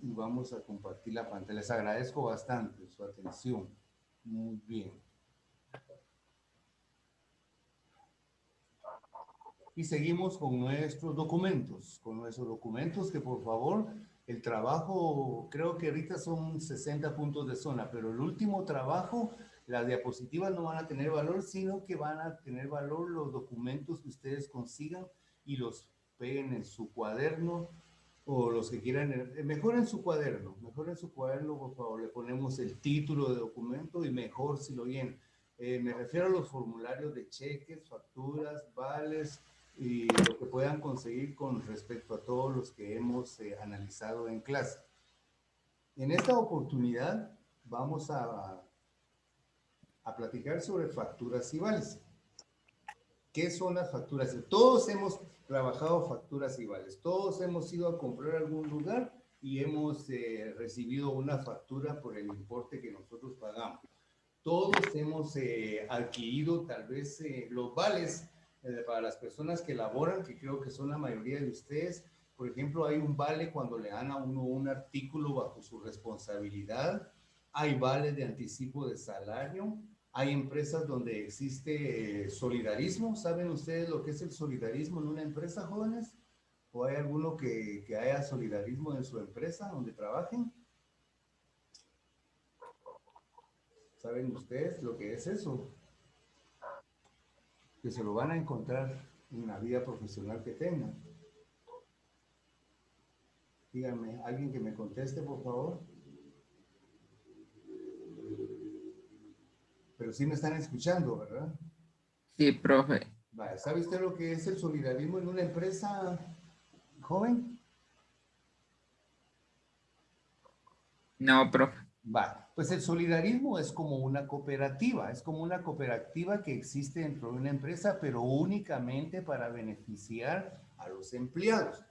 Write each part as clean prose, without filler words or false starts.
y vamos a compartir la pantalla. Les agradezco bastante su atención. Muy bien. Y seguimos con nuestros documentos, que por favor, el trabajo, creo que ahorita son 60 puntos de zona, pero el último trabajo, las diapositivas no van a tener valor, sino que van a tener valor los documentos que ustedes consigan y los peguen en su cuaderno o los que quieran, mejor en su cuaderno, por favor, le ponemos el título de documento y mejor si lo llenan. Me refiero a los formularios de cheques, facturas, vales y lo que puedan conseguir con respecto a todos los que hemos analizado en clase. En esta oportunidad vamos a platicar sobre facturas y vales. ¿Qué son las facturas? Todos hemos trabajado facturas y vales. Todos hemos ido a comprar a algún lugar y hemos recibido una factura por el importe que nosotros pagamos. Todos hemos adquirido tal vez los vales para las personas que laboran, que creo que son la mayoría de ustedes. Por ejemplo, hay un vale cuando le dan a uno un artículo bajo su responsabilidad. Hay vales de anticipo de salario. Hay empresas donde existe solidarismo. ¿Saben ustedes lo que es el solidarismo en una empresa, jóvenes? ¿O hay alguno que haya solidarismo en su empresa donde trabajen? ¿Saben ustedes lo que es eso? Que se lo van a encontrar en la vida profesional que tengan. Díganme, alguien que me conteste, por favor. Pero sí me están escuchando, ¿verdad? Sí, profe. Vale, ¿sabe usted lo que es el solidarismo en una empresa, joven? No, profe. Vale, pues el solidarismo es como una cooperativa que existe dentro de una empresa, pero únicamente para beneficiar a los empleados.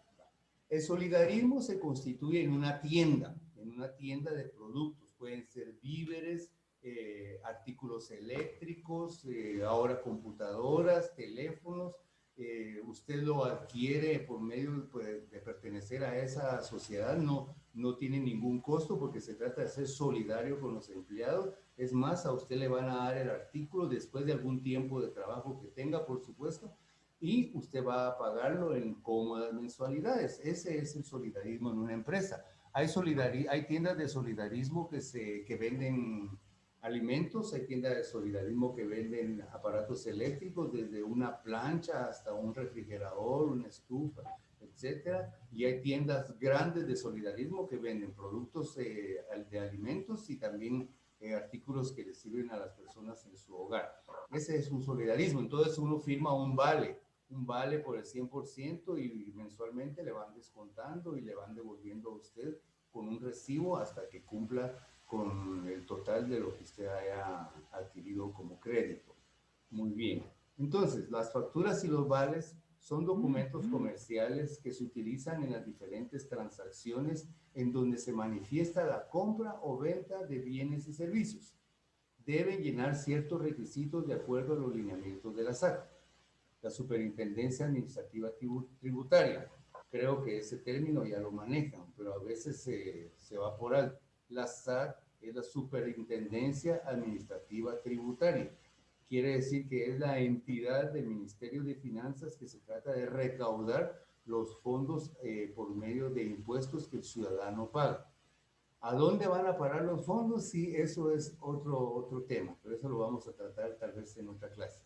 El solidarismo se constituye en una tienda de productos, pueden ser víveres, artículos eléctricos, ahora computadoras, teléfonos. Usted lo adquiere por medio pues, de pertenecer a esa sociedad, no tiene ningún costo porque se trata de ser solidario con los empleados. Es más, a usted le van a dar el artículo después de algún tiempo de trabajo que tenga, por supuesto, y usted va a pagarlo en cómodas mensualidades. Ese es el solidarismo en una empresa. Hay tiendas de solidarismo que venden alimentos, hay tiendas de solidarismo que venden aparatos eléctricos, desde una plancha hasta un refrigerador, una estufa, etcétera. Y hay tiendas grandes de solidarismo que venden productos de alimentos y también artículos que les sirven a las personas en su hogar. Ese es un solidarismo. Entonces uno firma un vale por el 100% y mensualmente le van descontando y le van devolviendo a usted con un recibo hasta que cumpla con el total de lo que usted haya adquirido como crédito. Muy bien. Entonces, las facturas y los vales son documentos comerciales que se utilizan en las diferentes transacciones en donde se manifiesta la compra o venta de bienes y servicios. Deben llenar ciertos requisitos de acuerdo a los lineamientos de la SAT, la Superintendencia Administrativa Tributaria. Creo que ese término ya lo manejan, pero a veces se va por alto. La SAT es la Superintendencia Administrativa Tributaria. Quiere decir que es la entidad del Ministerio de Finanzas que se trata de recaudar los fondos por medio de impuestos que el ciudadano paga. ¿A dónde van a parar los fondos? Sí, eso es otro tema, pero eso lo vamos a tratar tal vez en otra clase.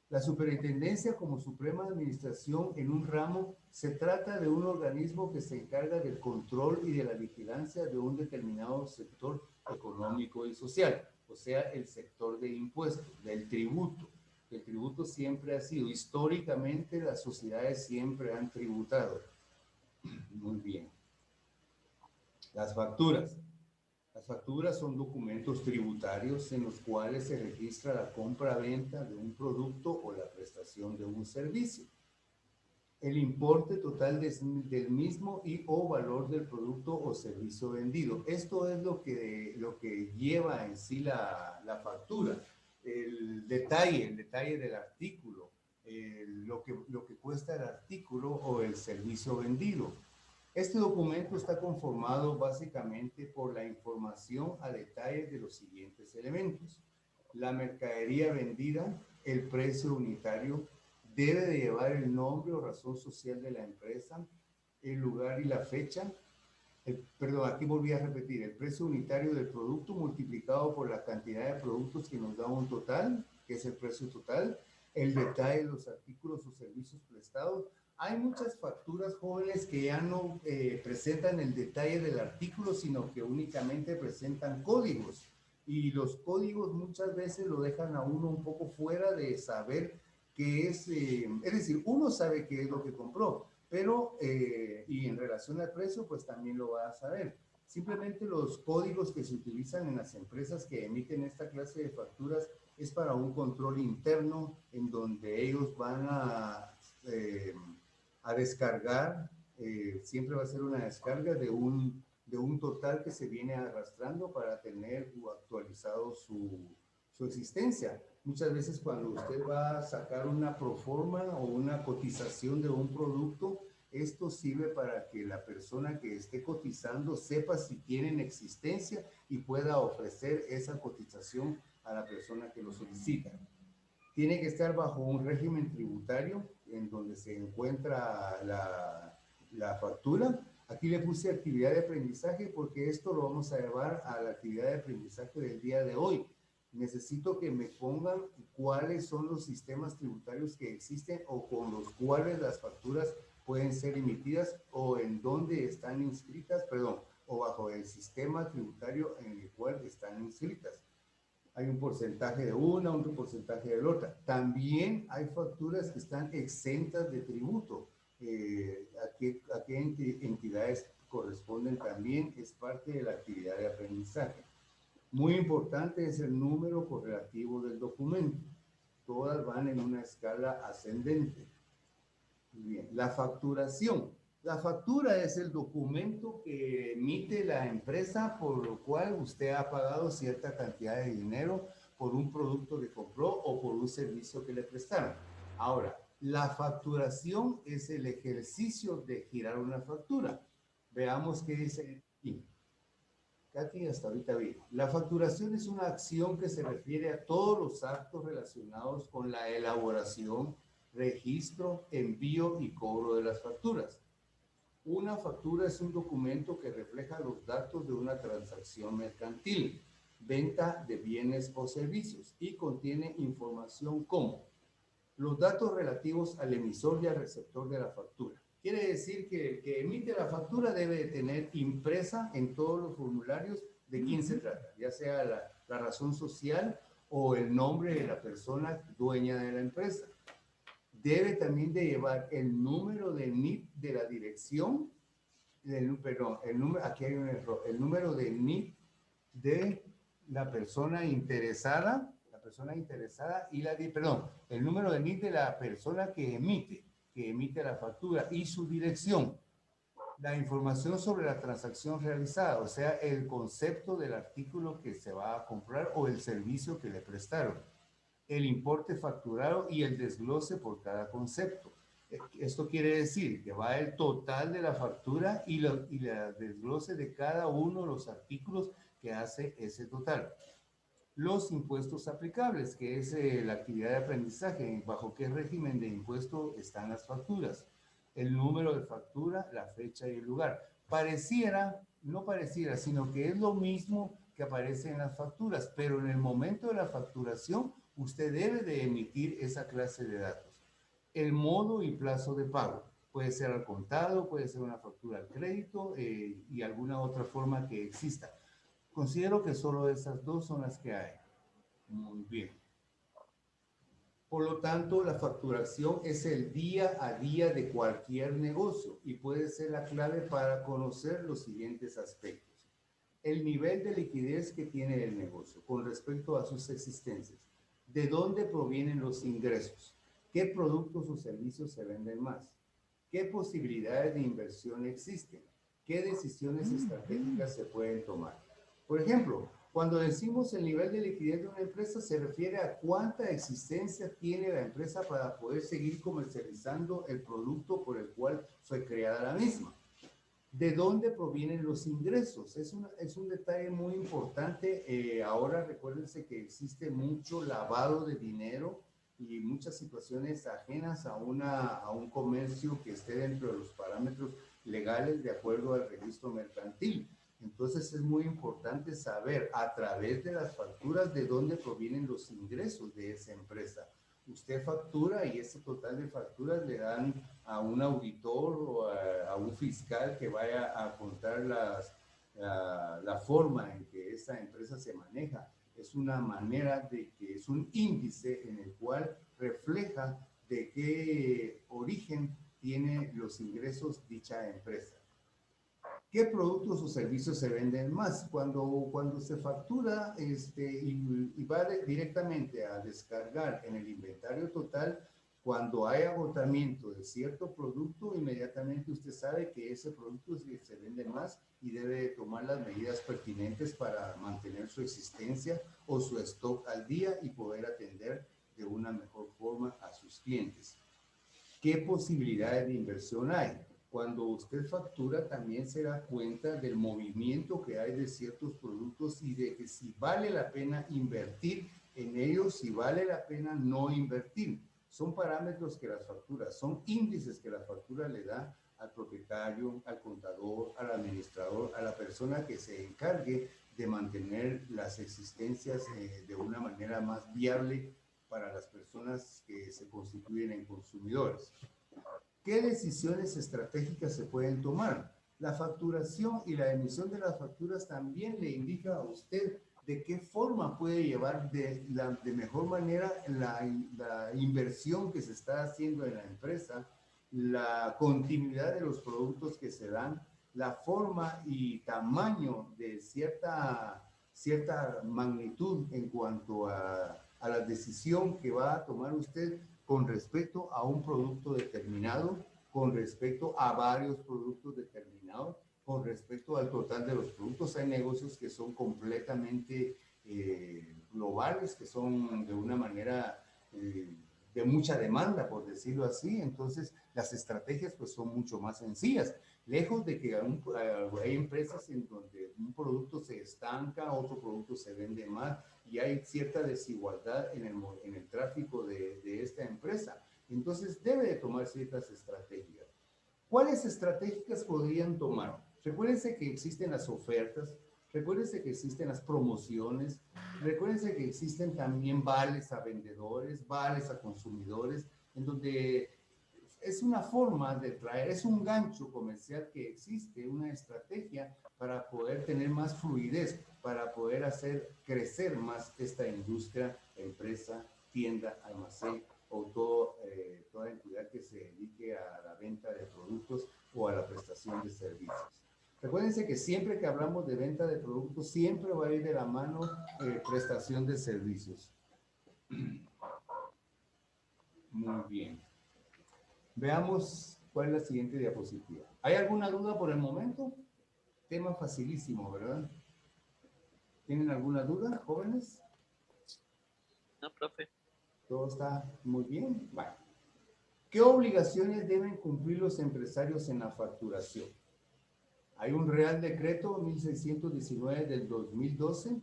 La superintendencia como suprema administración en un ramo se trata de un organismo que se encarga del control y de la vigilancia de un determinado sector económico y social, o sea, el sector de impuestos, del tributo. El tributo siempre ha sido, históricamente las sociedades siempre han tributado. Muy bien. Las facturas. Las facturas son documentos tributarios en los cuales se registra la compra-venta de un producto o la prestación de un servicio. El importe total del mismo y o valor del producto o servicio vendido. Esto es lo que lleva en sí la factura. El detalle del artículo, lo que cuesta el artículo o el servicio vendido. Este documento está conformado básicamente por la información a detalle de los siguientes elementos. La mercadería vendida, el precio unitario, debe de llevar el nombre o razón social de la empresa, el lugar y la fecha. Perdón, aquí volví a repetir, el precio unitario del producto multiplicado por la cantidad de productos que nos da un total, que es el precio total, el detalle de los artículos o servicios prestados. Hay muchas facturas jóvenes que ya no presentan el detalle del artículo, sino que únicamente presentan códigos. Y los códigos muchas veces lo dejan a uno un poco fuera de saber qué es decir, uno sabe qué es lo que compró, pero, y en relación al precio, pues también lo va a saber. Simplemente los códigos que se utilizan en las empresas que emiten esta clase de facturas es para un control interno en donde ellos van a descargar, siempre va a ser una descarga de un total que se viene arrastrando para tener actualizado su existencia. Muchas veces cuando usted va a sacar una proforma o una cotización de un producto, esto sirve para que la persona que esté cotizando sepa si tienen existencia y pueda ofrecer esa cotización a la persona que lo solicita. Tiene que estar bajo un régimen tributario en donde se encuentra la factura. Aquí le puse actividad de aprendizaje porque esto lo vamos a llevar a la actividad de aprendizaje del día de hoy. Necesito que me pongan cuáles son los sistemas tributarios que existen o con los cuales las facturas pueden ser emitidas o en dónde están inscritas, perdón, o bajo el sistema tributario en el cual están inscritas. Hay un porcentaje de una, un porcentaje de la otra. También hay facturas que están exentas de tributo. ¿A qué entidades corresponden también? Es parte de la actividad de aprendizaje. Muy importante es el número correlativo del documento. Todas van en una escala ascendente. Bien, la facturación. La factura es el documento que emite la empresa por lo cual usted ha pagado cierta cantidad de dinero por un producto que compró o por un servicio que le prestaron. Ahora, la facturación es el ejercicio de girar una factura. Veamos qué dice aquí. Katy hasta ahorita vino. La facturación es una acción que se refiere a todos los actos relacionados con la elaboración, registro, envío y cobro de las facturas. Una factura es un documento que refleja los datos de una transacción mercantil, venta de bienes o servicios y contiene información como los datos relativos al emisor y al receptor de la factura. Quiere decir que el que emite la factura debe de tener impresa en todos los formularios de quién se trata, ya sea la razón social o el nombre de la persona dueña de la empresa. Debe también de llevar el número de NIP de la dirección, perdón, aquí hay un error, el número de NIP de la persona interesada y perdón, el número de NIP de la persona que emite la factura y su dirección. La información sobre la transacción realizada, o sea, el concepto del artículo que se va a comprar o el servicio que le prestaron, el importe facturado y el desglose por cada concepto. Esto quiere decir que va el total de la factura y la desglose de cada uno de los artículos que hace ese total. Los impuestos aplicables, que es la actividad de aprendizaje, bajo qué régimen de impuesto están las facturas, el número de factura, la fecha y el lugar. No pareciera, sino que es lo mismo que aparece en las facturas, pero en el momento de la facturación, usted debe de emitir esa clase de datos. El modo y plazo de pago. Puede ser al contado, puede ser una factura al crédito y alguna otra forma que exista. Considero que solo esas dos son las que hay. Muy bien. Por lo tanto, la facturación es el día a día de cualquier negocio y puede ser la clave para conocer los siguientes aspectos. El nivel de liquidez que tiene el negocio con respecto a sus existencias. ¿De dónde provienen los ingresos? ¿Qué productos o servicios se venden más? ¿Qué posibilidades de inversión existen? ¿Qué decisiones estratégicas se pueden tomar? Por ejemplo, cuando decimos el nivel de liquidez de una empresa, se refiere a cuánta existencia tiene la empresa para poder seguir comercializando el producto por el cual fue creada la misma. ¿De dónde provienen los ingresos? Es un detalle muy importante. Ahora recuérdense que existe mucho lavado de dinero y muchas situaciones ajenas a un comercio que esté dentro de los parámetros legales de acuerdo al registro mercantil. Entonces es muy importante saber a través de las facturas de dónde provienen los ingresos de esa empresa. Usted factura y ese total de facturas le dan a un auditor o a un fiscal que vaya a contar la forma en que esa empresa se maneja. Es una manera de que es un índice en el cual refleja de qué origen tiene los ingresos dicha empresa. ¿Qué productos o servicios se venden más? Cuando se factura y va directamente a descargar en el inventario total, cuando hay agotamiento de cierto producto, inmediatamente usted sabe que ese producto se vende más y debe tomar las medidas pertinentes para mantener su existencia o su stock al día y poder atender de una mejor forma a sus clientes. ¿Qué posibilidades de inversión hay? Cuando usted factura también se da cuenta del movimiento que hay de ciertos productos y de que si vale la pena invertir en ellos, si vale la pena no invertir. Son parámetros que las facturas, son índices que la factura le da al propietario, al contador, al administrador, a la persona que se encargue de mantener las existencias de una manera más viable para las personas que se constituyen en consumidores. ¿Qué decisiones estratégicas se pueden tomar? La facturación y la emisión de las facturas también le indica a usted de qué forma puede llevar de mejor manera la inversión que se está haciendo en la empresa, la continuidad de los productos que se dan, la forma y tamaño de cierta magnitud en cuanto a la decisión que va a tomar usted con respecto a un producto determinado, con respecto a varios productos determinados, con respecto al total de los productos. Hay negocios que son completamente globales, que son de una manera de mucha demanda, por decirlo así. Entonces, las estrategias pues son mucho más sencillas. Lejos de que hay empresas en donde un producto se estanca, otro producto se vende más y hay cierta desigualdad en el tráfico de esta empresa. Entonces, debe de tomar ciertas estrategias. ¿Cuáles estrategias podrían tomar? Recuérdense que existen las ofertas, recuérdense que existen las promociones, recuérdense que existen también vales a vendedores, vales a consumidores, en donde es una forma de traer, es un gancho comercial que existe, una estrategia para poder tener más fluidez, para poder hacer crecer más esta industria, empresa, tienda, almacén o toda entidad que se dedique a la venta de productos o a la prestación de servicios. Recuérdense que siempre que hablamos de venta de productos, siempre va a ir de la mano prestación de servicios. Muy bien. Veamos cuál es la siguiente diapositiva. ¿Hay alguna duda por el momento? Tema facilísimo, ¿verdad? ¿Tienen alguna duda, jóvenes? No, profe. ¿Todo está muy bien? Vale. ¿Qué obligaciones deben cumplir los empresarios en la facturación? Hay un Real Decreto 1619 del 2012,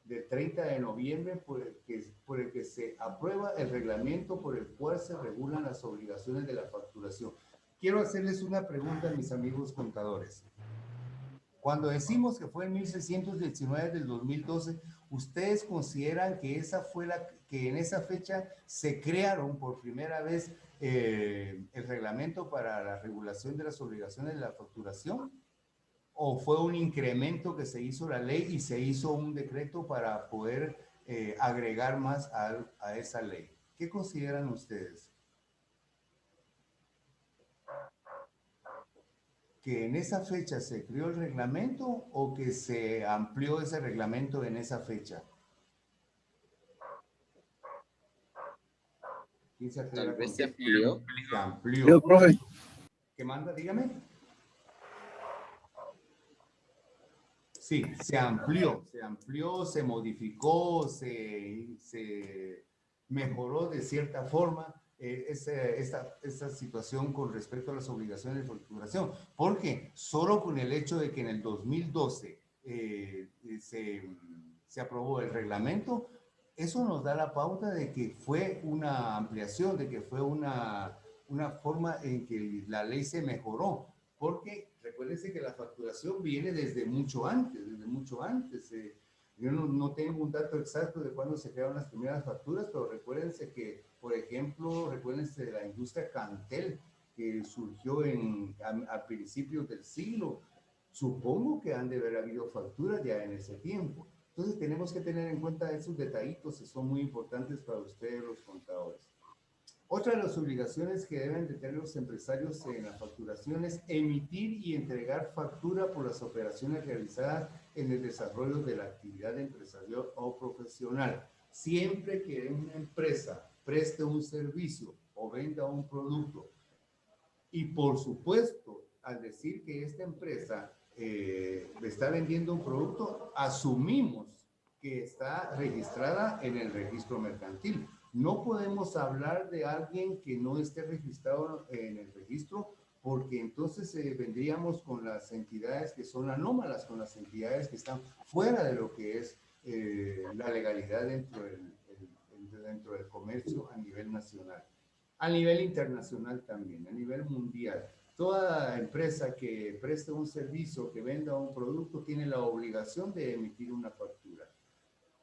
del 30 de noviembre, por el que se aprueba el reglamento por el cual se regulan las obligaciones de la facturación. Quiero hacerles una pregunta a mis amigos contadores. Cuando decimos que fue en 1619 del 2012, ¿ustedes consideran que que en esa fecha se crearon por primera vez el reglamento para la regulación de las obligaciones de la facturación? ¿O fue un incremento que se hizo la ley y se hizo un decreto para poder agregar más a esa ley? ¿Qué consideran ustedes? ¿Que en esa fecha se creó el reglamento o que se amplió ese reglamento en esa fecha? ¿Quién se atreve Tal a vez se contestar? amplió. Se amplió. Yo, profe. ¿Qué manda? Dígame. Sí, se amplió, se modificó, se mejoró de cierta forma esta situación con respecto a las obligaciones de facturación, porque solo con el hecho de que en el 2012 se aprobó el reglamento, eso nos da la pauta de que fue una ampliación, de que fue una forma en que la ley se mejoró, porque recuérdense que la facturación viene desde mucho antes, yo no tengo un dato exacto de cuándo se crearon las primeras facturas, pero recuérdense que, por ejemplo, recuérdense de la industria Cantel, que surgió a principios del siglo. Supongo que han de haber habido facturas ya en ese tiempo. Entonces tenemos que tener en cuenta esos detallitos que son muy importantes para ustedes los contadores. Otra de las obligaciones que deben de tener los empresarios en la facturación es emitir y entregar factura por las operaciones realizadas en el desarrollo de la actividad empresarial o profesional. Siempre que una empresa preste un servicio o venda un producto, y por supuesto, al decir que esta empresa está vendiendo un producto, asumimos que está registrada en el registro mercantil. No podemos hablar de alguien que no esté registrado en el registro, porque entonces vendríamos con las entidades que son anómalas, con las entidades que están fuera de lo que es la legalidad dentro del comercio a nivel nacional. A nivel internacional también, a nivel mundial. Toda empresa que preste un servicio, que venda un producto, tiene la obligación de emitir una factura.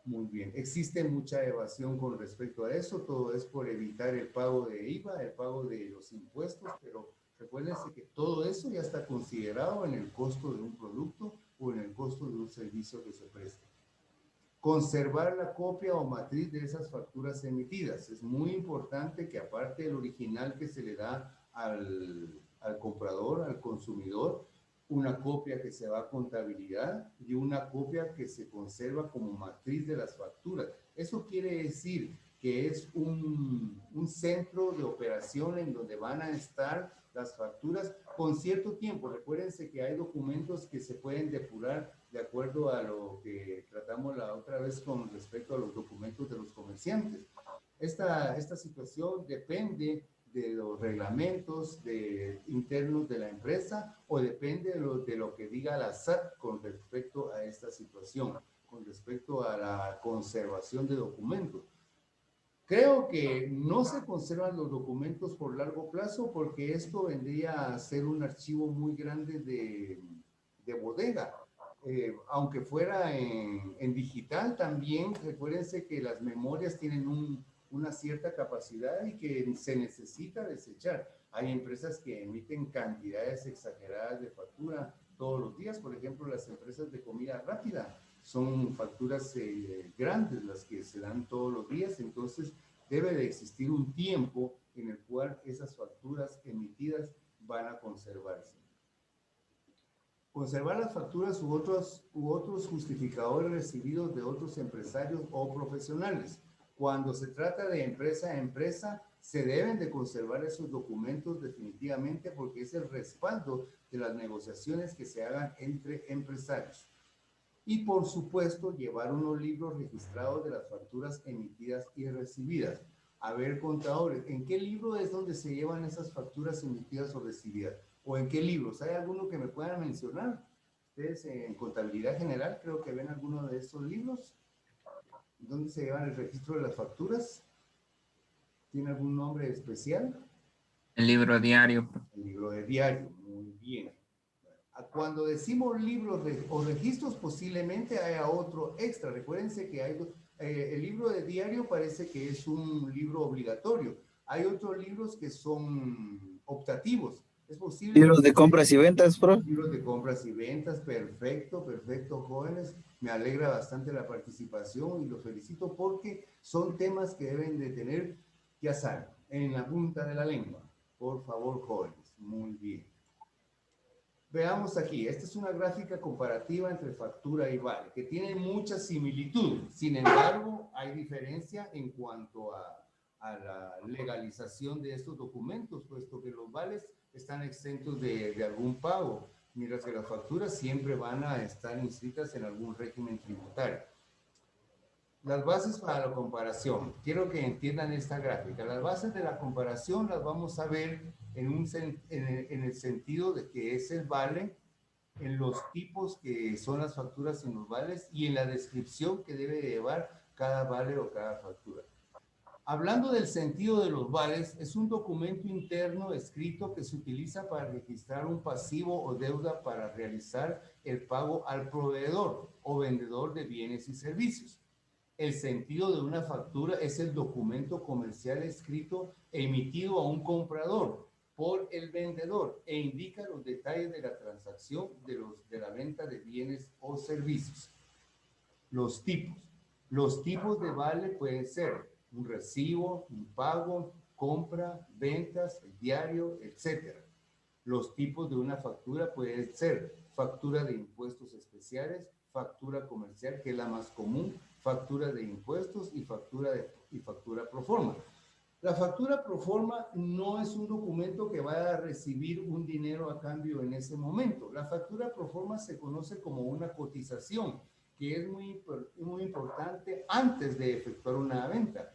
Muy bien. Existe mucha evasión con respecto a eso. Todo es por evitar el pago de IVA, el pago de los impuestos, pero recuérdense que todo eso ya está considerado en el costo de un producto o en el costo de un servicio que se preste. Conservar la copia o matriz de esas facturas emitidas. Es muy importante que aparte del original que se le da al comprador, al consumidor, una copia que se va a contabilidad y una copia que se conserva como matriz de las facturas. Eso quiere decir que es un centro de operación en donde van a estar las facturas con cierto tiempo. Recuérdense que hay documentos que se pueden depurar de acuerdo a lo que tratamos la otra vez con respecto a los documentos de los comerciantes. Esta situación depende de los reglamentos internos de la empresa o depende de lo que diga la SAT con respecto a esta situación, con respecto a la conservación de documentos. Creo que no se conservan los documentos por largo plazo porque esto vendría a ser un archivo muy grande de bodega. Aunque fuera en digital también, recuérdense que las memorias tienen una cierta capacidad y que se necesita desechar. Hay empresas que emiten cantidades exageradas de factura todos los días, por ejemplo, las empresas de comida rápida son facturas grandes las que se dan todos los días, entonces debe de existir un tiempo en el cual esas facturas emitidas van a conservarse. Conservar las facturas u otros justificadores recibidos de otros empresarios o profesionales. Cuando se trata de empresa a empresa, se deben de conservar esos documentos definitivamente porque es el respaldo de las negociaciones que se hagan entre empresarios. Y por supuesto, llevar unos libros registrados de las facturas emitidas y recibidas. A ver, contadores, ¿en qué libro es donde se llevan esas facturas emitidas o recibidas? ¿O en qué libros? ¿Hay alguno que me puedan mencionar? Ustedes en Contabilidad General creo que ven alguno de estos libros. ¿Dónde se llevan el registro de las facturas? ¿Tiene algún nombre especial? El libro diario, profe. El libro de diario, muy bien. Cuando decimos libros o registros, posiblemente haya otro extra. Recuérdense que hay el libro de diario parece que es un libro obligatorio. Hay otros libros que son optativos. Es posible. Libros de compras y ventas, profe. Libros de compras y ventas, perfecto, perfecto, jóvenes. Me alegra bastante la participación y los felicito porque son temas que deben de tener, ya saben, en la punta de la lengua. Por favor, jóvenes. Muy bien. Veamos aquí, esta es una gráfica comparativa entre factura y vale, que tiene mucha similitud. Sin embargo, hay diferencia en cuanto a la legalización de estos documentos, puesto que los vales están exentos de algún pago, mientras que las facturas siempre van a estar inscritas en algún régimen tributario. Las bases para la comparación. Quiero que entiendan esta gráfica. Las bases de la comparación las vamos a ver en el sentido de que es el vale, en los tipos que son las facturas en los vales y en la descripción que debe llevar cada vale o cada factura. Hablando del sentido de los vales, es un documento interno escrito que se utiliza para registrar un pasivo o deuda para realizar el pago al proveedor o vendedor de bienes y servicios. El sentido de una factura es el documento comercial escrito e emitido a un comprador por el vendedor e indica los detalles de la transacción de la venta de bienes o servicios. Los tipos. Los tipos de vale pueden ser un recibo, un pago, compra, ventas, diario, etc. Los tipos de una factura pueden ser factura de impuestos especiales, factura comercial, que es la más común, factura de impuestos y factura pro forma. La factura pro forma no es un documento que vaya a recibir un dinero a cambio en ese momento. La factura pro forma se conoce como una cotización, que es muy importante antes de efectuar una venta.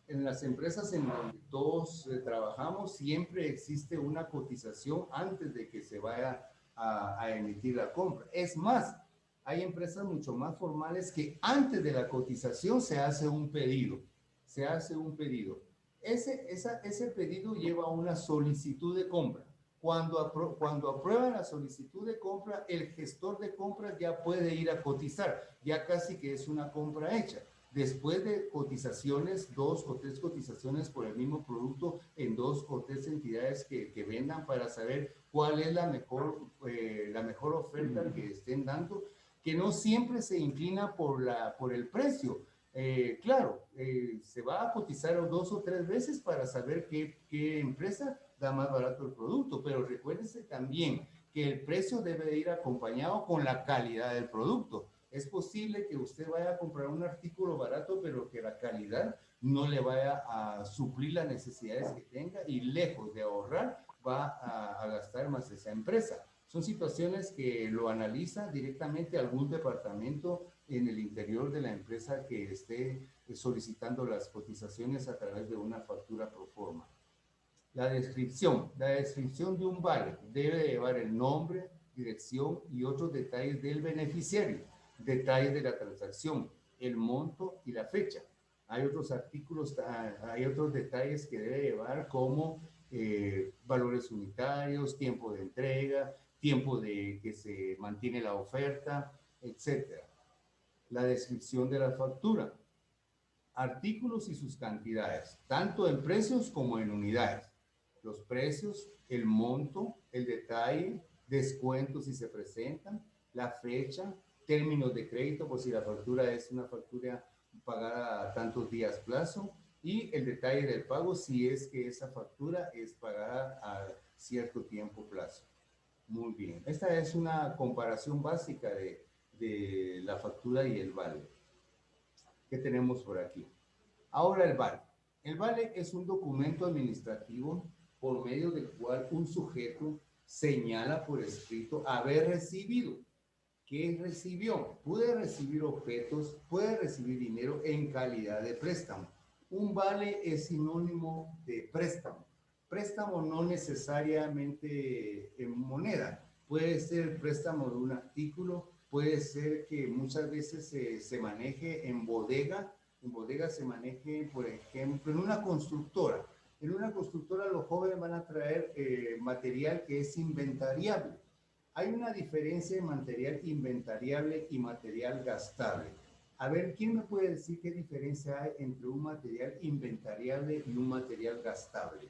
En las empresas en donde todos trabajamos, siempre existe una cotización antes de que se vaya a emitir la compra. Es más, hay empresas mucho más formales que antes de la cotización se hace un pedido. Se hace un pedido. Ese pedido lleva una solicitud de compra. Cuando aprueban la solicitud de compra, el gestor de compras ya puede ir a cotizar. Ya casi que es una compra hecha. Después de cotizaciones, 2 o 3 cotizaciones por el mismo producto en 2 o 3 entidades que vendan para saber cuál es la mejor oferta que estén dando, que no siempre se inclina por el precio. Claro, se va a cotizar 2 o 3 veces para saber qué empresa da más barato el producto, pero recuérdese también que el precio debe ir acompañado con la calidad del producto. Es posible que usted vaya a comprar un artículo barato, pero que la calidad no le vaya a suplir las necesidades que tenga y lejos de ahorrar va a gastar más esa empresa. Son situaciones que lo analiza directamente algún departamento en el interior de la empresa que esté solicitando las cotizaciones a través de una factura pro forma. La descripción de un vale debe llevar el nombre, dirección y otros detalles del beneficiario, detalles de la transacción, el monto y la fecha. Hay otros artículos, hay otros detalles que debe llevar como valores unitarios, tiempo de entrega, tiempo de que se mantiene la oferta, etc. La descripción de la factura, artículos y sus cantidades, tanto en precios como en unidades. Los precios, el monto, el detalle, descuentos si se presentan, la fecha, términos de crédito, por si la factura es una factura pagada a tantos días plazo, y el detalle del pago si es que esa factura es pagada a cierto tiempo plazo. Muy bien. Esta es una comparación básica de la factura y el vale. ¿Qué tenemos por aquí? Ahora el vale. El vale es un documento administrativo por medio del cual un sujeto señala por escrito haber recibido. ¿Qué recibió? Puede recibir objetos, puede recibir dinero en calidad de préstamo. Un vale es sinónimo de préstamo. Préstamo no necesariamente en moneda. Puede ser préstamo de un artículo, puede ser que muchas veces se maneje en bodega. En bodega se maneje, por ejemplo, en una constructora. En una constructora los jóvenes van a traer material que es inventariable. Hay una diferencia en material inventariable y material gastable. A ver, ¿quién me puede decir qué diferencia hay entre un material inventariable y un material gastable?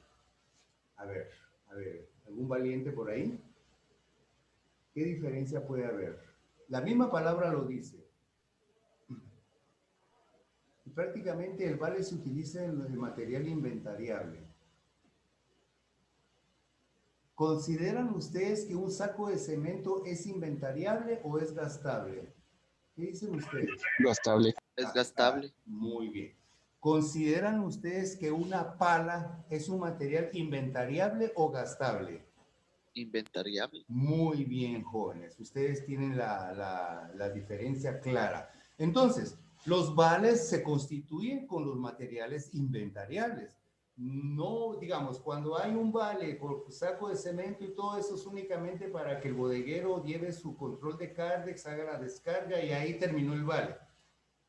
A ver, ¿algún valiente por ahí? ¿Qué diferencia puede haber? La misma palabra lo dice. Y prácticamente el vale se utiliza en el material inventariable. ¿Consideran ustedes que un saco de cemento es inventariable o es gastable? ¿Qué dicen ustedes? Gastable. Es gastable. Muy bien. ¿Consideran ustedes que una pala es un material inventariable o gastable? Inventariable. Muy bien, jóvenes. Ustedes tienen la diferencia clara. Entonces, Los vales se constituyen con los materiales inventariables. No, digamos, cuando hay un vale por saco de cemento y todo eso es únicamente para que el bodeguero lleve su control de Cardex, haga la descarga y ahí terminó el vale.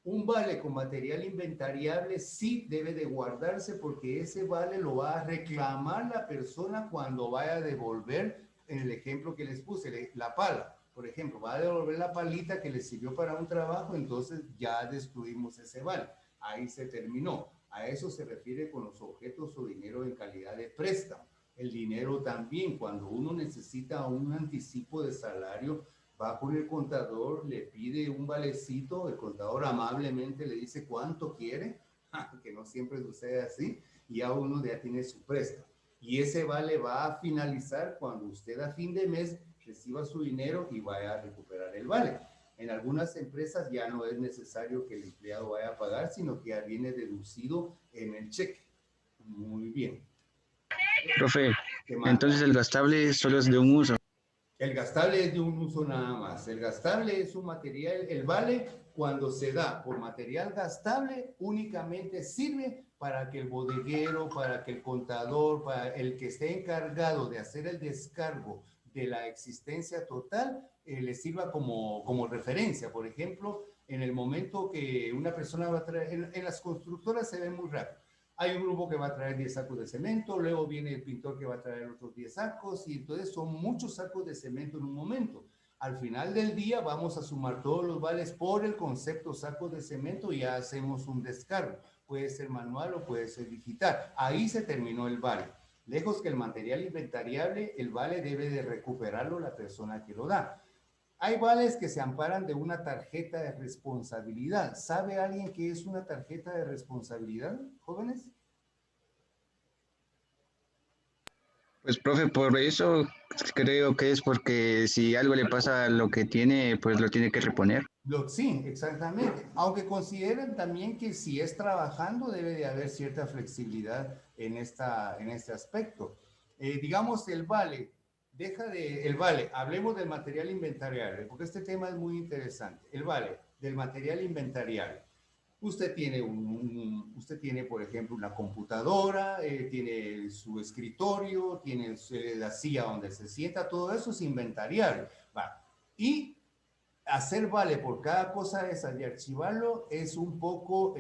Un vale con material inventariable sí debe de guardarse porque ese vale lo va a reclamar la persona cuando vaya a devolver, en el ejemplo que les puse, la pala. Por ejemplo, va a devolver la palita que le sirvió para un trabajo, entonces ya destruimos ese vale. Ahí se terminó. A eso se refiere con los objetos o dinero en calidad de préstamo. El dinero también, cuando uno necesita un anticipo de salario, va con el contador, le pide un valecito, el contador amablemente le dice cuánto quiere, que no siempre sucede así, y ya uno ya tiene su préstamo. Y ese vale va a finalizar cuando usted a fin de mes reciba su dinero y vaya a recuperar el vale. En algunas empresas ya no es necesario que el empleado vaya a pagar, sino que ya viene deducido en el cheque. Muy bien. Profe, ¿Qué más? entonces el gastable solo es de un uso. El gastable es de un uso nada más. El gastable es un material, el vale cuando se da por material gastable únicamente sirve para que el bodeguero, para que el contador, para el que esté encargado de hacer el descargo de la existencia total, le sirva como referencia. Por ejemplo, en el momento que una persona va a traer, en las constructoras se ve muy rápido. Hay un grupo que va a traer 10 sacos de cemento, luego viene el pintor que va a traer otros 10 sacos y entonces son muchos sacos de cemento en un momento. Al final del día vamos a sumar todos los vales por el concepto sacos de cemento y ya hacemos un descargo. Puede ser manual o puede ser digital. Ahí se terminó el vale. Lejos que el material inventariable, el vale debe de recuperarlo la persona que lo da. Hay vales que se amparan de una tarjeta de responsabilidad. ¿Sabe alguien qué es una tarjeta de responsabilidad, jóvenes? Pues, profe, por eso creo que es porque si algo le pasa a lo que tiene, pues lo tiene que reponer. Sí, exactamente. Aunque consideren también que si es trabajando debe de haber cierta flexibilidad en este aspecto. Digamos, el vale, el vale, hablemos del material inventariable, porque este tema es muy interesante. El vale del material inventariable. Usted tiene, por ejemplo, una computadora, tiene su escritorio, tiene la silla donde se sienta, todo eso es inventariable. Va. Y hacer vale por cada cosa esa y archivarlo es un poco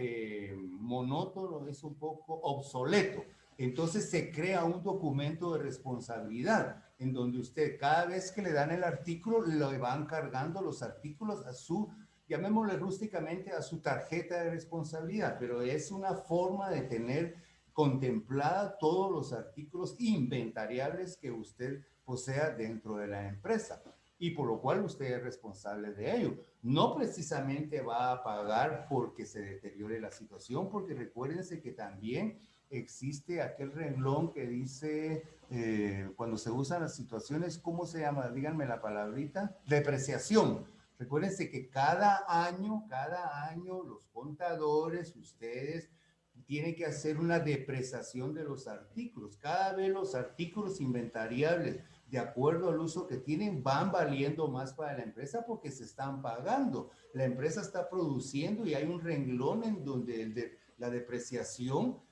monótono, es un poco obsoleto. Entonces se crea un documento de responsabilidad en donde usted cada vez que le dan el artículo le van cargando los artículos a su, llamémosle rústicamente, a su tarjeta de responsabilidad, pero es una forma de tener contemplada todos los artículos inventariables que usted posea dentro de la empresa y por lo cual usted es responsable de ello. No precisamente va a pagar porque se deteriore la situación, porque recuérdense que también existe aquel renglón que dice, cuando se usan las situaciones, ¿cómo se llama? Díganme la palabrita, depreciación. Recuérdense que cada año los contadores, ustedes, tienen que hacer una depreciación de los artículos. Cada vez los artículos inventariables de acuerdo al uso que tienen, van valiendo más para la empresa porque se están pagando. La empresa está produciendo y hay un renglón en donde la depreciación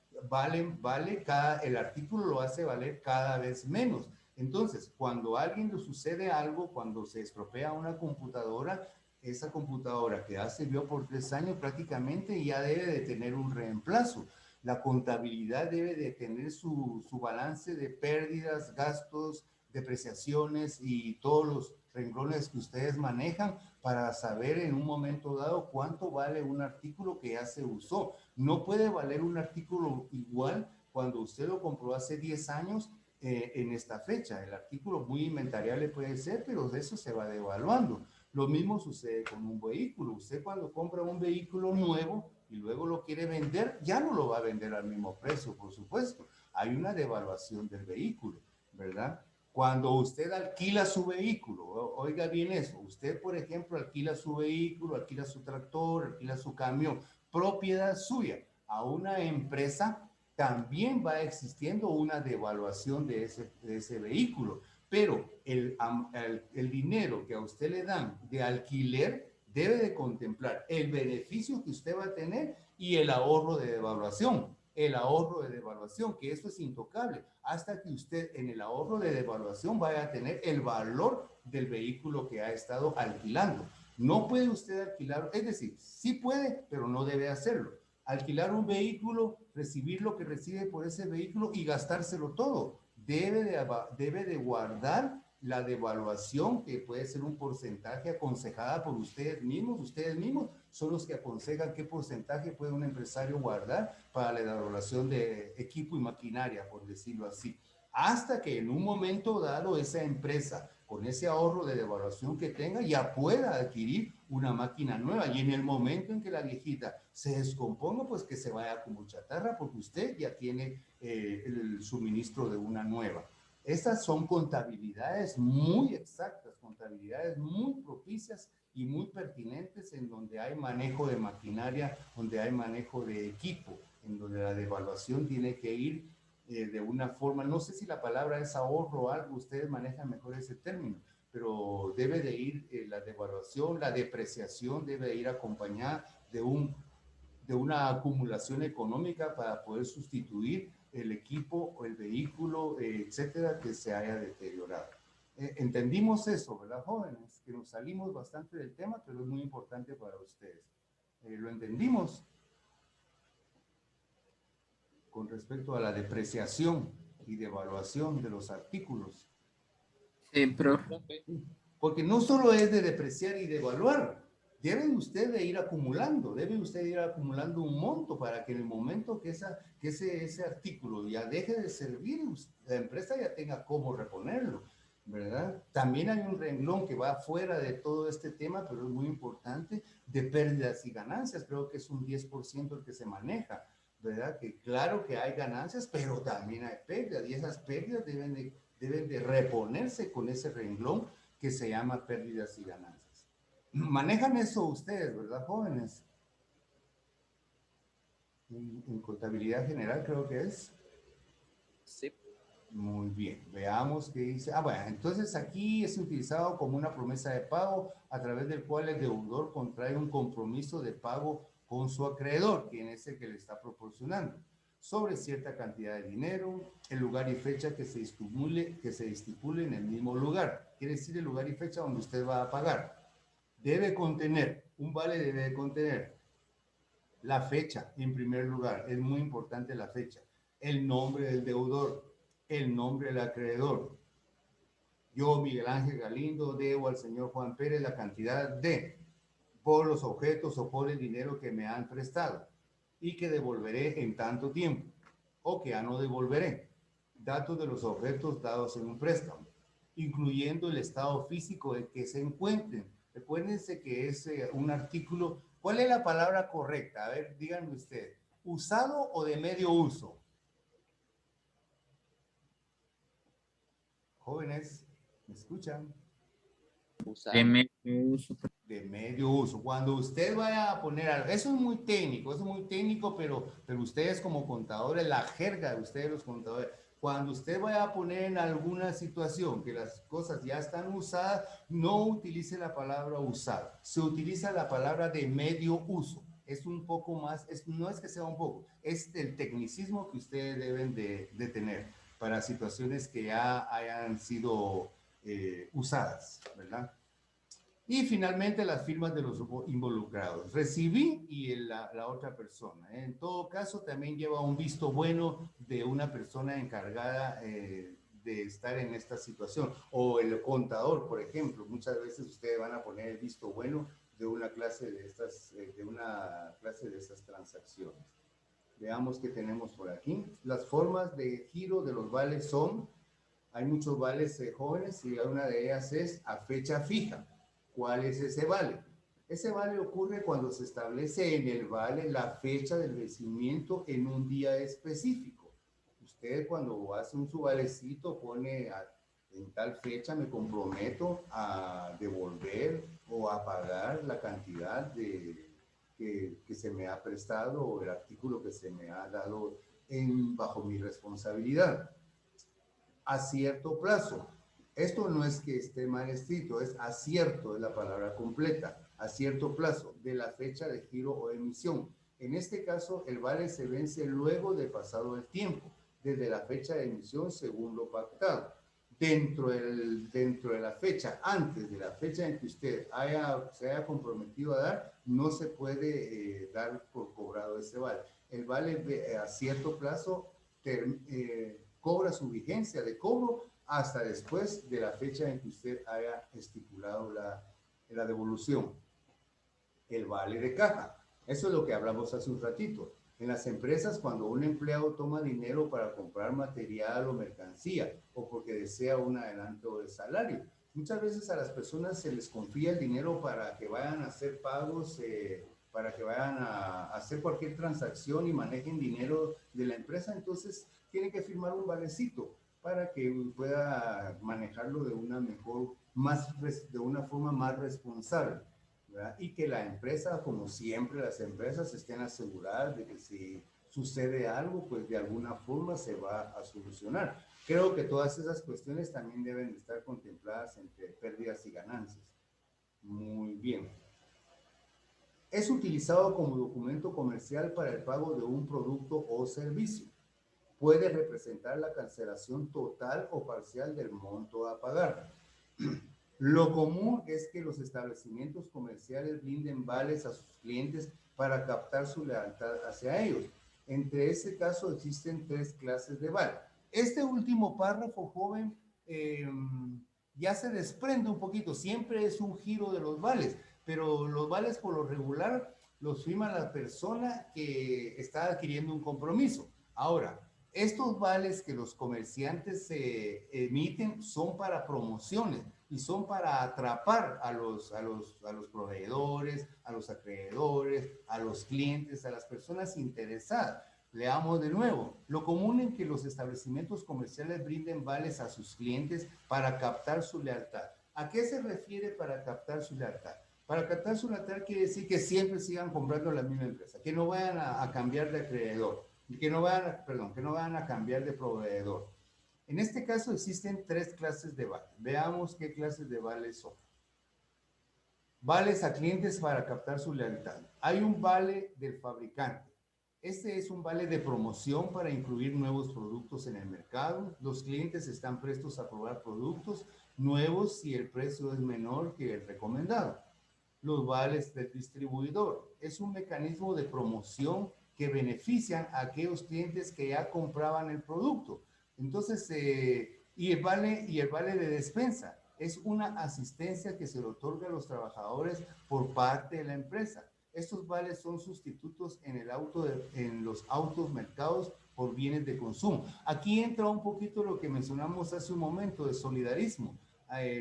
el artículo lo hace valer cada vez menos. Entonces, cuando a alguien le sucede algo, cuando se estropea una computadora, esa computadora que ya sirvió por 3 años prácticamente ya debe de tener un reemplazo. La contabilidad debe de tener su balance de pérdidas, gastos, depreciaciones y todos los renglones que ustedes manejan para saber en un momento dado cuánto vale un artículo que ya se usó. No puede valer un artículo igual cuando usted lo compró hace 10 años en esta fecha. El artículo muy inventariable puede ser, pero de eso se va devaluando. Lo mismo sucede con un vehículo. Usted cuando compra un vehículo nuevo y luego lo quiere vender, ya no lo va a vender al mismo precio, por supuesto. Hay una devaluación del vehículo, ¿verdad? Cuando usted alquila su vehículo, oiga bien eso, usted por ejemplo alquila su vehículo, alquila su tractor, alquila su camión, propiedad suya a una empresa, también va existiendo una devaluación de ese vehículo, pero el dinero que a usted le dan de alquiler debe de contemplar el beneficio que usted va a tener y el ahorro de devaluación. El ahorro de devaluación, que eso es intocable, hasta que usted en el ahorro de devaluación vaya a tener el valor del vehículo que ha estado alquilando. No puede usted alquilar, es decir, sí puede, pero no debe hacerlo. Alquilar un vehículo, recibir lo que recibe por ese vehículo y gastárselo todo. Debe de guardar la devaluación, que puede ser un porcentaje aconsejada por ustedes mismos. Ustedes mismos son los que aconsejan qué porcentaje puede un empresario guardar para la devaluación de equipo y maquinaria, por decirlo así. Hasta que en un momento dado esa empresa, con ese ahorro de devaluación que tenga, ya pueda adquirir una máquina nueva. Y en el momento en que la viejita se descomponga, pues que se vaya como chatarra, porque usted ya tiene el suministro de una nueva. Estas son contabilidades muy exactas, contabilidades muy propicias y muy pertinentes, en donde hay manejo de maquinaria, donde hay manejo de equipo, en donde la devaluación tiene que ir de una forma, no sé si la palabra es ahorro o algo, ustedes manejan mejor ese término, pero debe de ir la devaluación, la depreciación debe de ir acompañada de una acumulación económica para poder sustituir el equipo o el vehículo, etcétera, que se haya deteriorado. Entendimos eso, ¿verdad, jóvenes? Que nos salimos bastante del tema, pero es muy importante para ustedes. ¿Lo entendimos? Con respecto a la depreciación y devaluación de los artículos. Sí, profe. Profe, Porque no solo es de depreciar y devaluar, debe usted de ir acumulando, debe usted ir acumulando un monto para que en el momento que ese artículo ya deje de servir, la empresa ya tenga cómo reponerlo, ¿verdad? También hay un renglón que va fuera de todo este tema, pero es muy importante, de pérdidas y ganancias. Creo que es un 10% el que se maneja, ¿verdad? Que claro que hay ganancias, pero también hay pérdidas, y esas pérdidas deben de reponerse con ese renglón que se llama pérdidas y ganancias. Manejan eso ustedes, ¿verdad, jóvenes? En contabilidad general creo que es. sí, Muy bien, veamos qué dice. Bueno, entonces aquí es utilizado como una promesa de pago a través del cual el deudor contrae un compromiso de pago con su acreedor, quien es el que le está proporcionando, sobre cierta cantidad de dinero, el lugar y fecha que se estipule en el mismo lugar. Quiere decir el lugar y fecha donde usted va a pagar. Debe contener, un vale debe de contener la fecha, en primer lugar, es muy importante la fecha, el nombre del deudor, el nombre del acreedor. Yo, Miguel Ángel Galindo, debo al señor Juan Pérez la cantidad de, por los objetos o por el dinero que me han prestado y que devolveré en tanto tiempo, o que ya no devolveré. Datos de los objetos dados en un préstamo, incluyendo el estado físico en que se encuentren. Recuérdense que es un artículo. ¿Cuál es la palabra correcta? A ver, díganme ustedes. ¿Usado o de medio uso? Jóvenes, ¿me escuchan? usado. De medio uso. De medio uso. Cuando usted vaya a poner algo, eso es muy técnico, pero ustedes como contadores, la jerga de ustedes los contadores, cuando usted vaya a poner en alguna situación que las cosas ya están usadas, no utilice la palabra usado, se utiliza la palabra de medio uso. Es un poco más, no es que sea un poco, es el tecnicismo que ustedes deben de tener para situaciones que ya hayan sido usadas, ¿verdad? Y finalmente las firmas de los involucrados. Recibí y la otra persona. En todo caso, también lleva un visto bueno de una persona encargada de estar en esta situación. O el contador, por ejemplo. Muchas veces ustedes van a poner el visto bueno de una clase de estas transacciones. Veamos qué tenemos por aquí. Las formas de giro de los vales son, hay muchos vales jóvenes y una de ellas es a fecha fija. ¿Cuál es ese vale? Ese vale ocurre cuando se establece en el vale la fecha del vencimiento en un día específico. Usted cuando hace su valecito pone en tal fecha me comprometo a devolver o a pagar la cantidad que se me ha prestado o el artículo que se me ha dado bajo mi responsabilidad a cierto plazo. Esto no es que esté mal escrito, es acierto, es la palabra completa. a cierto plazo de la fecha de giro o emisión. En este caso, el vale se vence luego de pasado el tiempo, desde la fecha de emisión según lo pactado. Dentro de la fecha, antes de la fecha en que usted se haya comprometido a dar, no se puede dar por cobrado ese vale. El vale a cierto plazo cobra su vigencia de cobro hasta después de la fecha en que usted haya estipulado la devolución. El vale de caja. Eso es lo que hablamos hace un ratito. En las empresas, cuando un empleado toma dinero para comprar material o mercancía o porque desea un adelanto de salario, muchas veces a las personas se les confía el dinero para que vayan a hacer pagos, para que vayan a hacer cualquier transacción y manejen dinero de la empresa. Entonces, tienen que firmar un valecito para que pueda manejarlo de una de una forma más responsable, ¿verdad? Y que la empresa, como siempre las empresas, estén aseguradas de que si sucede algo, pues de alguna forma se va a solucionar. Creo que todas esas cuestiones también deben de estar contempladas entre pérdidas y ganancias. Muy bien. Es utilizado como documento comercial para el pago de un producto o servicio. Puede representar la cancelación total o parcial del monto a pagar. Lo común es que los establecimientos comerciales brinden vales a sus clientes para captar su lealtad hacia ellos. Entre ese caso existen 3 clases de vale. Este último párrafo, joven, ya se desprende un poquito. Siempre es un giro de los vales, pero los vales por lo regular los firma la persona que está adquiriendo un compromiso. Ahora, estos vales que los comerciantes emiten son para promociones y son para atrapar a los proveedores, a los acreedores, a los clientes, a las personas interesadas. Leamos de nuevo. Lo común es que los establecimientos comerciales brinden vales a sus clientes para captar su lealtad. ¿A qué se refiere para captar su lealtad? Para captar su lealtad quiere decir que siempre sigan comprando la misma empresa, que no vayan a cambiar de acreedor, que no vayan a cambiar de proveedor. En este caso existen 3 clases de vales. Veamos qué clases de vales son. Vales a clientes para captar su lealtad. Hay un vale del fabricante. Este es un vale de promoción para incluir nuevos productos en el mercado. Los clientes están prestos a probar productos nuevos si el precio es menor que el recomendado. Los vales del distribuidor. Es un mecanismo de promoción que benefician a aquellos clientes que ya compraban el producto. Entonces, y el vale de despensa es una asistencia que se le otorga a los trabajadores por parte de la empresa. Estos vales son sustitutos en los autos mercados por bienes de consumo. Aquí entra un poquito lo que mencionamos hace un momento de solidarismo,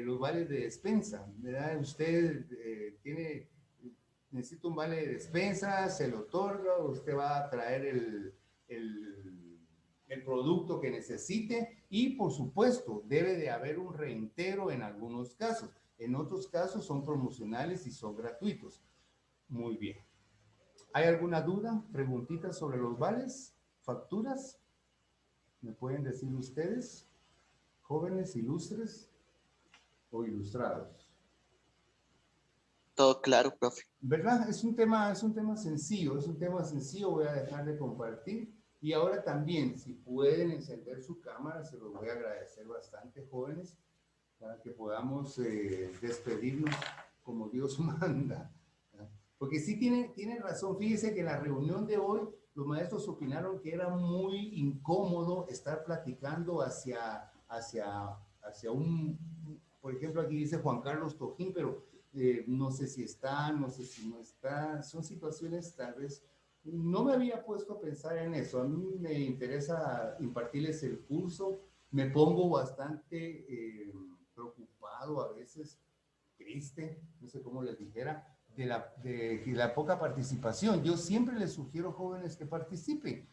los vales de despensa, ¿verdad? Usted necesita un vale de despensa, se lo otorga, usted va a traer el producto que necesite y, por supuesto, debe de haber un reintegro en algunos casos. En otros casos son promocionales y son gratuitos. Muy bien. ¿Hay alguna duda, preguntita sobre los vales, facturas? ¿Me pueden decir ustedes, jóvenes ilustres o ilustrados? Todo claro, profe. ¿Verdad? Es un tema sencillo, voy a dejar de compartir. Y ahora también, si pueden encender su cámara, se los voy a agradecer bastante, jóvenes, para que podamos despedirnos como Dios manda. Porque sí tiene razón. Fíjese que en la reunión de hoy los maestros opinaron que era muy incómodo estar platicando hacia un, por ejemplo, aquí dice Juan Carlos Tojín, pero no sé si está, no sé si no está. Son situaciones tal vez, no me había puesto a pensar en eso. A mí me interesa impartirles el curso. Me pongo bastante preocupado, a veces triste, no sé cómo les dijera, de la poca participación. Yo siempre les sugiero, jóvenes, que participen.